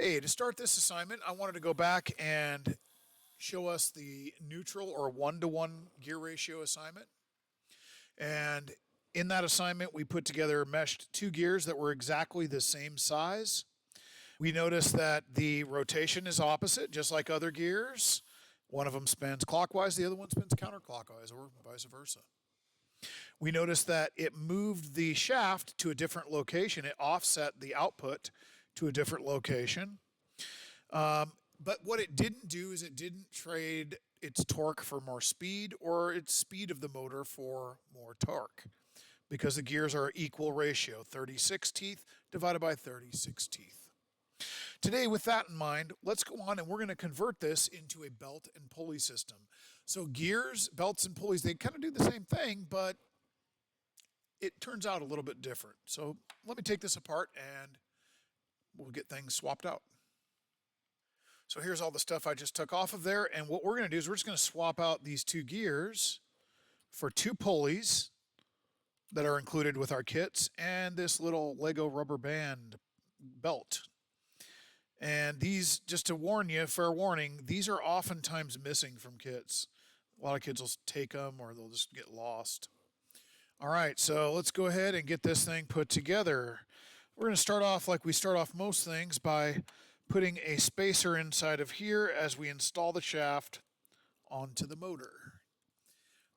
Hey, to start this assignment, I wanted to go back and show us the neutral or one-to-one gear ratio assignment. And in that assignment, we put together meshed two gears that were exactly the same size. We noticed that the rotation is opposite, just like other gears. One of them spins clockwise, the other one spins counterclockwise, or vice versa. We noticed that it moved the shaft to a different location. It offset the output to a different location. But what it didn't do is it didn't trade its torque for more speed or its speed of the motor for more torque because the gears are equal ratio, 36 teeth divided by 36 teeth. Today, with that in mind, let's go on and we're going to convert this into a belt and pulley system. So gears, belts, and pulleys, they kind of do the same thing, but it turns out a little bit different. So let me take this apart and we'll get things swapped out. So here's all the stuff I just took off of there. And what we're going to do is we're just going to swap out these two gears for two pulleys that are included with our kits and this little Lego rubber band belt. And these, just to warn you, fair warning, these are oftentimes missing from kits. A lot of kids will take them or they'll just get lost. All right, so let's go ahead and get this thing put together. We're going to start off like we start off most things by putting a spacer inside of here as we install the shaft onto the motor.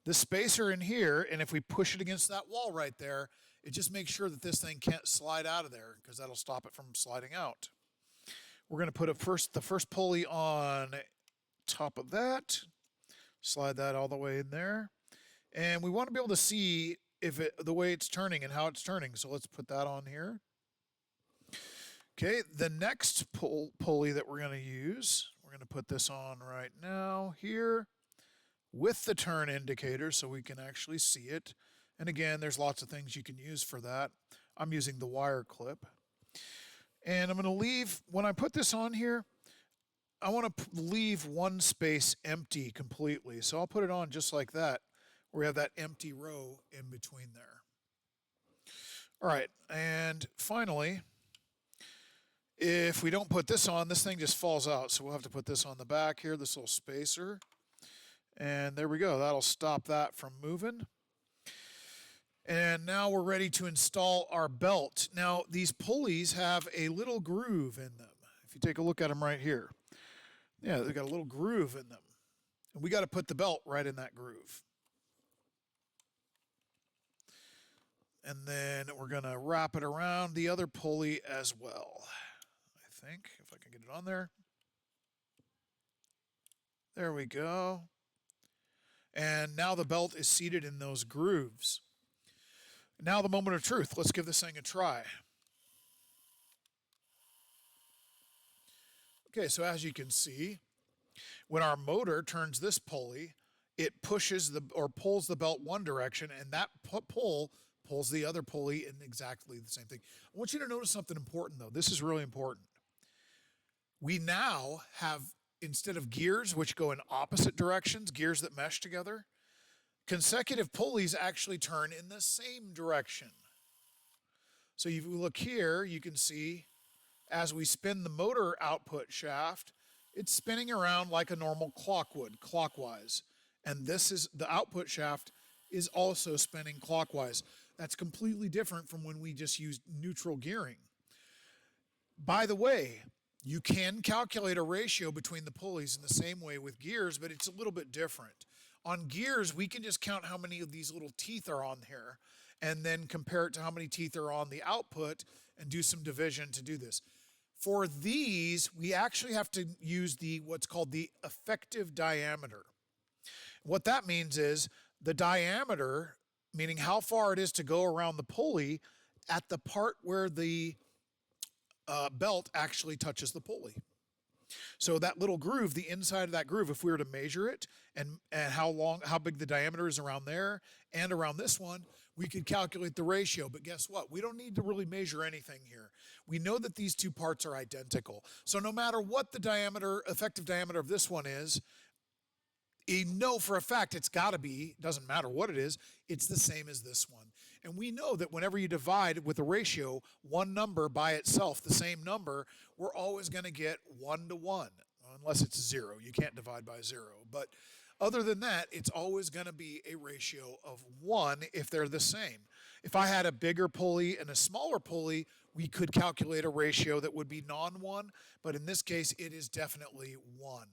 The spacer in here, and if we push it against that wall right there, it just makes sure that this thing can't slide out of there because that'll stop it from sliding out. We're going to put the first pulley on top of that, slide that all the way in there, and we want to be able to see the way it's turning and how it's turning. So let's put that on here. Okay, the next pulley that we're going to use, we're going to put this on right now here with the turn indicator so we can actually see it. And again, there's lots of things you can use for that. I'm using the wire clip. And I'm going to leave, when I put this on here, I want to leave one space empty completely. So I'll put it on just like that, where we have that empty row in between there. All right, and finally, if we don't put this on, this thing just falls out. So we'll have to put this on the back here, this little spacer. And there we go. That'll stop that from moving. And now we're ready to install our belt. Now, these pulleys have a little groove in them. If you take a look at them right here. Yeah, they've got a little groove in them. And we got to put the belt right in that groove. And then we're going to wrap it around the other pulley as well. I think, if I can get it on there. There we go. And now the belt is seated in those grooves. Now the moment of truth. Let's give this thing a try. Okay, so as you can see, when our motor turns this pulley, it pushes or pulls the belt one direction, and that pull pulls the other pulley in exactly the same thing. I want you to notice something important, though. This is really important. We now have, instead of gears which go in opposite directions, gears that mesh together, consecutive pulleys actually turn in the same direction. So if you look here, you can see as we spin the motor output shaft, it's spinning around like a normal clock would, clockwise. And this is the output shaft is also spinning clockwise. That's completely different from when we just used neutral gearing. By the way, you can calculate a ratio between the pulleys in the same way with gears, but it's a little bit different. On gears, we can just count how many of these little teeth are on here and then compare it to how many teeth are on the output and do some division to do this. For these, we actually have to use what's called the effective diameter. What that means is the diameter, meaning how far it is to go around the pulley at the part where the belt actually touches the pulley. So that little groove, the inside of that groove, if we were to measure it and how big the diameter is around there and around this one, we could calculate the ratio. But guess what? We don't need to really measure anything here. We know that these two parts are identical. So no matter what the effective diameter of this one is, you know for a fact it's got to be, doesn't matter what it is, it's the same as this one. And we know that whenever you divide with a ratio, one number by itself, the same number, we're always going to get 1 to 1, unless it's 0. You can't divide by 0. But other than that, it's always going to be a ratio of 1 if they're the same. If I had a bigger pulley and a smaller pulley, we could calculate a ratio that would be non-1, but in this case, it is definitely 1.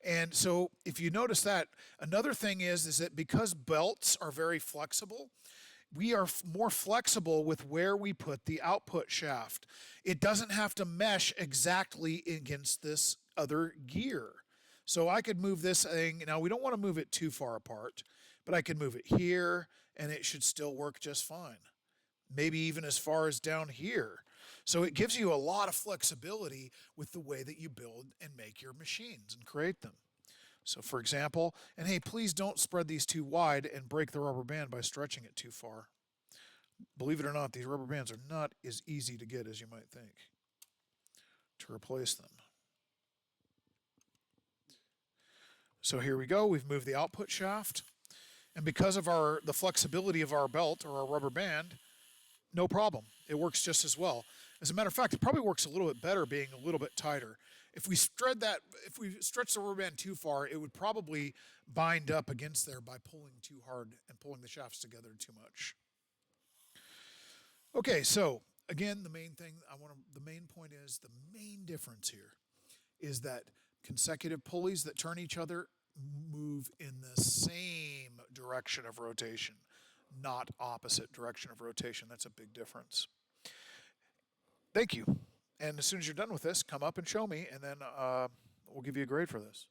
And so if you notice that, another thing is that because belts are very flexible, we are more flexible with where we put the output shaft. It doesn't have to mesh exactly against this other gear. So I could move this thing, now we don't want to move it too far apart, but I could move it here and it should still work just fine. Maybe even as far as down here. So it gives you a lot of flexibility with the way that you build and make your machines and create them. So for example, and hey, please don't spread these too wide and break the rubber band by stretching it too far. Believe it or not, these rubber bands are not as easy to get as you might think to replace them. So here we go, we've moved the output shaft, and because of the flexibility of our belt or our rubber band, no problem. It works just as well. As a matter of fact, it probably works a little bit better being a little bit tighter. If we stretch the rubber band too far, it would probably bind up against there by pulling too hard and pulling the shafts together too much. Okay, so again, the main point is, the main difference here is that consecutive pulleys that turn each other move in the same direction of rotation, not opposite direction of rotation. That's a big difference. Thank you. And as soon as you're done with this, come up and show me, and then we'll give you a grade for this.